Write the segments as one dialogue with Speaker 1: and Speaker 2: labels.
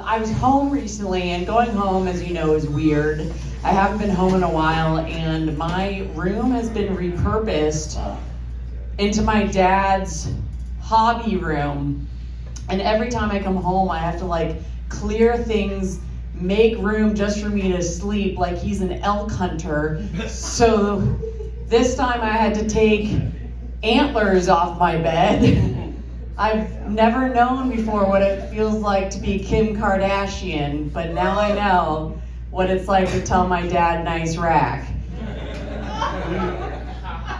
Speaker 1: I was home recently, and going home, as you know, is weird. I haven't been home in a while, and my room has been repurposed into my dad's hobby room. And every time I come home, I have to like clear things, make room just for me to sleep like he's an elk hunter. So this time I had to take antlers off my bed. I've never known before what it feels like to be Kim Kardashian, but now I know what it's like to tell my dad nice rack.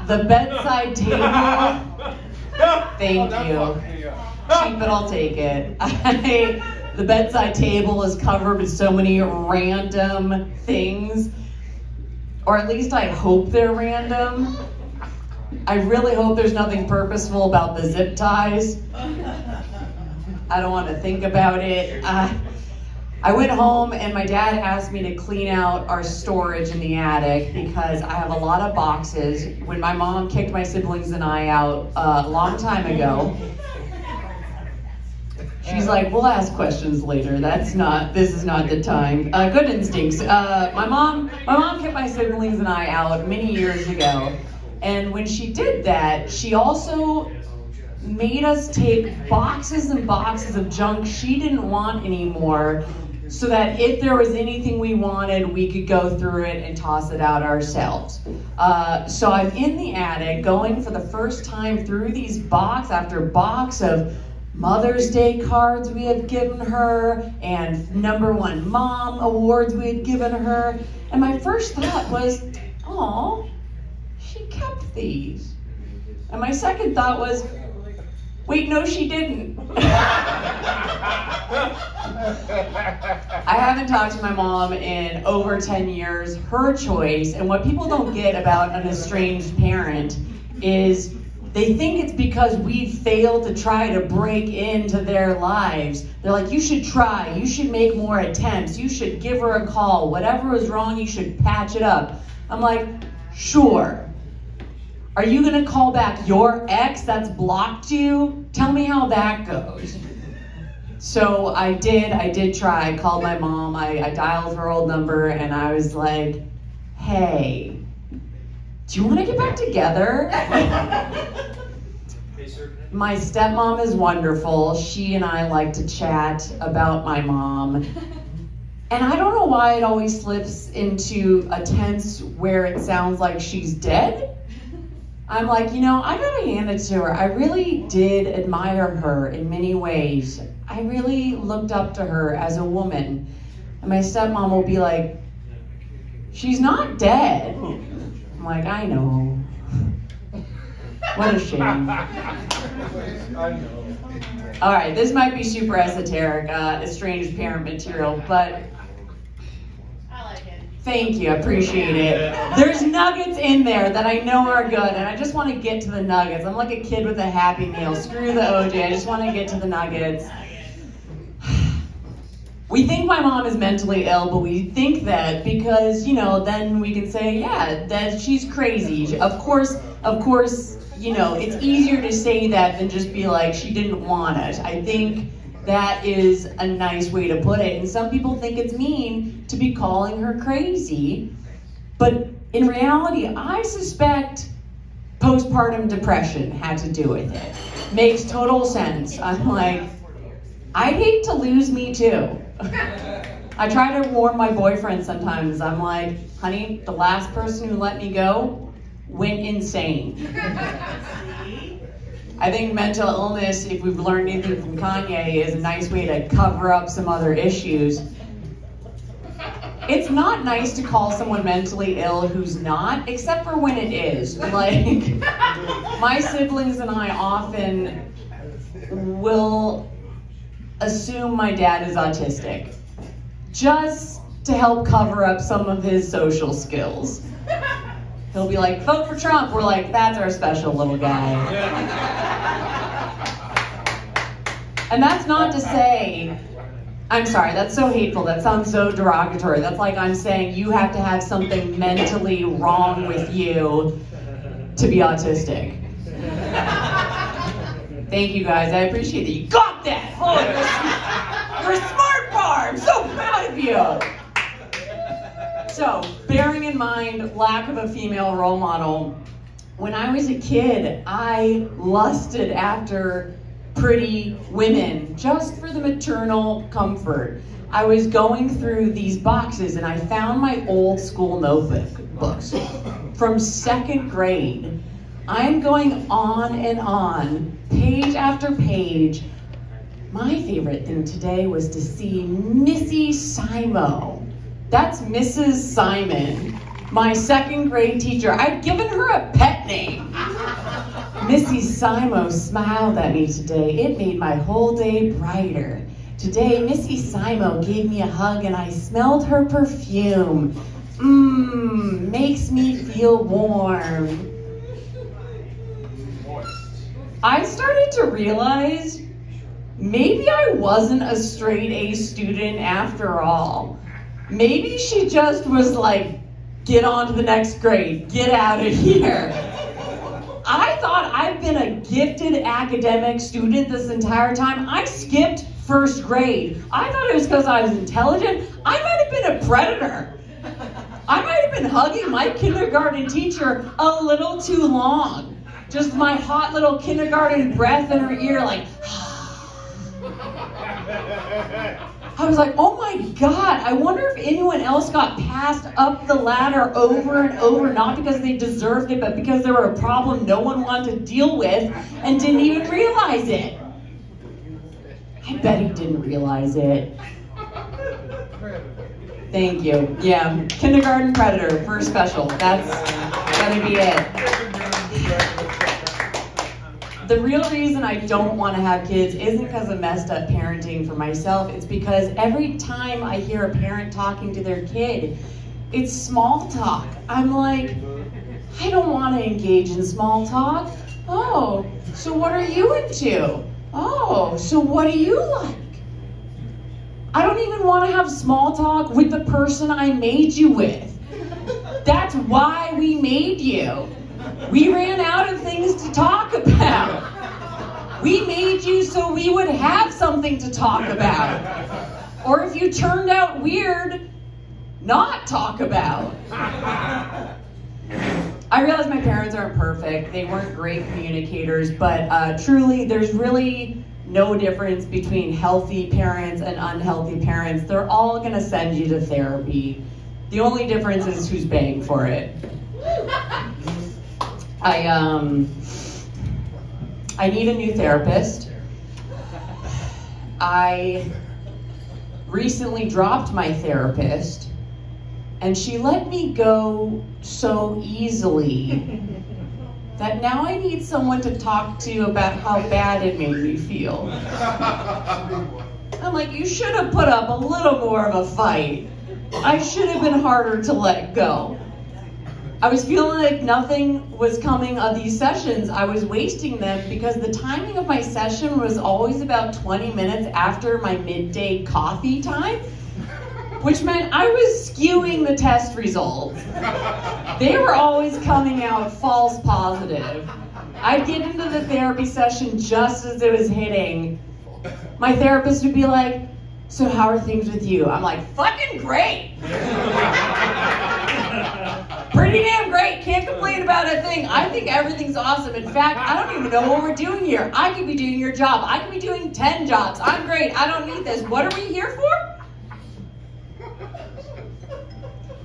Speaker 1: The bedside table, thank you. Cheap, but I'll take it. The bedside table is covered with so many random things, or at least I hope they're random. I really hope there's nothing purposeful about the zip ties. I don't want to think about it. I went home and my dad asked me to clean out our storage in the attic because I have a lot of boxes. When my mom kicked my siblings and I out a long time ago, she's like, we'll ask questions later. This is not the time. Good instincts. My mom kicked my siblings and I out many years ago. And when she did that, she also made us take boxes and boxes of junk she didn't want anymore, so that if there was anything we wanted, we could go through it and toss it out ourselves. So I'm in the attic going for the first time through these box after box of Mother's Day cards we had given her and #1 mom awards we had given her. And my first thought was, oh, she kept these. And my second thought was, wait, no, she didn't. I haven't talked to my mom in over 10 years. Her choice, and what people don't get about an estranged parent is they think it's because we failed to try to break into their lives. They're like, you should try, you should make more attempts, you should give her a call, whatever is wrong, you should patch it up. I'm like, sure. Are you gonna call back your ex that's blocked you? Tell me how that goes. So I did try. I called my mom, I dialed her old number, and I was like, hey, do you wanna get back together? My stepmom is wonderful. She and I like to chat about my mom. And I don't know why it always slips into a tense where it sounds like she's dead. I'm like, you know, I gotta hand it to her. I really did admire her in many ways. I really looked up to her as a woman. And my stepmom will be like, she's not dead. I'm like, I know. What a shame. All right, this might be super esoteric, estranged parent material, but thank you, I appreciate it. There's nuggets in there that I know are good, and I just want to get to the nuggets. I'm like a kid with a Happy Meal. Screw the OJ, I just want to get to the nuggets. We think my mom is mentally ill, but we think that because, you know, then we can say, yeah, that she's crazy. Of course, you know, it's easier to say that than just be like, she didn't want it. I think that is a nice way to put it. And some people think it's mean to be calling her crazy. But in reality, I suspect postpartum depression had to do with it. Makes total sense. I'm like, I'd hate to lose me too. I try to warn my boyfriend sometimes. I'm like, honey, the last person who let me go went insane. I think mental illness, if we've learned anything from Kanye, is a nice way to cover up some other issues. It's not nice to call someone mentally ill who's not, except for when it is. Like, my siblings and I often will assume my dad is autistic, just to help cover up some of his social skills. He'll be like, vote for Trump. We're like, that's our special little guy. And that's not to say, I'm sorry, that's so hateful. That sounds so derogatory. That's like I'm saying you have to have something mentally wrong with you to be autistic. Thank you guys, I appreciate that. You got that. Oh, you're a smart part. you. So, bearing in mind lack of a female role model, when I was a kid, I lusted after pretty women just for the maternal comfort. I was going through these boxes and I found my old school notebooks from 2nd grade. I'm going on and on, page after page. My favorite thing today was to see Missy Simo. That's Mrs. Simon, my 2nd grade teacher. I'd given her a pet name. Missy Simo smiled at me today. It made my whole day brighter. Today, Missy Simo gave me a hug and I smelled her perfume. Makes me feel warm. I started to realize maybe I wasn't a straight A student after all. Maybe she just was like, get on to the next grade, get out of here. I thought I've been a gifted academic student this entire time. I skipped 1st grade. I thought it was because I was intelligent. I might have been a predator. I might have been hugging my kindergarten teacher a little too long. Just my hot little kindergarten breath in her ear, like, I was like, oh my God, I wonder if anyone else got passed up the ladder over and over, not because they deserved it, but because there were a problem no one wanted to deal with and didn't even realize it. I bet he didn't realize it. Thank you. Yeah, kindergarten predator, first special. That's gonna be it. The real reason I don't want to have kids isn't because of messed up parenting for myself. It's because every time I hear a parent talking to their kid, it's small talk. I'm like, I don't want to engage in small talk. Oh, so what are you into? Oh, so what do you like? I don't even want to have small talk with the person I made you with. That's why we made you. We ran out of things to talk about. We made you so we would have something to talk about. Or if you turned out weird, not talk about. I realize my parents aren't perfect. They weren't great communicators, but truly, there's really no difference between healthy parents and unhealthy parents. They're all gonna send you to therapy. The only difference is who's paying for it. I need a new therapist. I recently dropped my therapist, and she let me go so easily that now I need someone to talk to about how bad it made me feel. I'm like, you should have put up a little more of a fight. I should have been harder to let go. I was feeling like nothing was coming of these sessions. I was wasting them because the timing of my session was always about 20 minutes after my midday coffee time, which meant I was skewing the test results. They were always coming out false positive. I'd get into the therapy session just as it was hitting. My therapist would be like, so how are things with you? I'm like, fucking great. Pretty damn great, can't complain about a thing. I think everything's awesome. In fact, I don't even know what we're doing here. I could be doing your job. I could be doing 10 jobs. I'm great, I don't need this. What are we here for?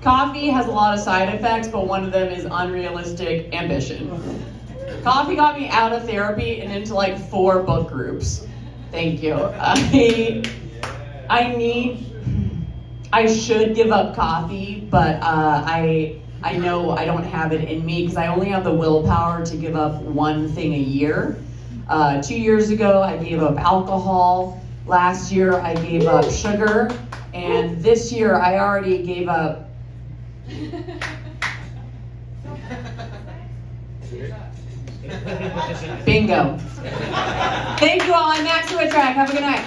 Speaker 1: Coffee has a lot of side effects, but one of them is unrealistic ambition. Coffee got me out of therapy and into like 4 book groups. Thank you. I should give up coffee, but I know I don't have it in me because I only have the willpower to give up one thing a year. 2 years ago, I gave up alcohol. Last year, I gave up sugar. And this year, I already gave up... Bingo. Thank you all. I'm Max Witrack. Have a good night.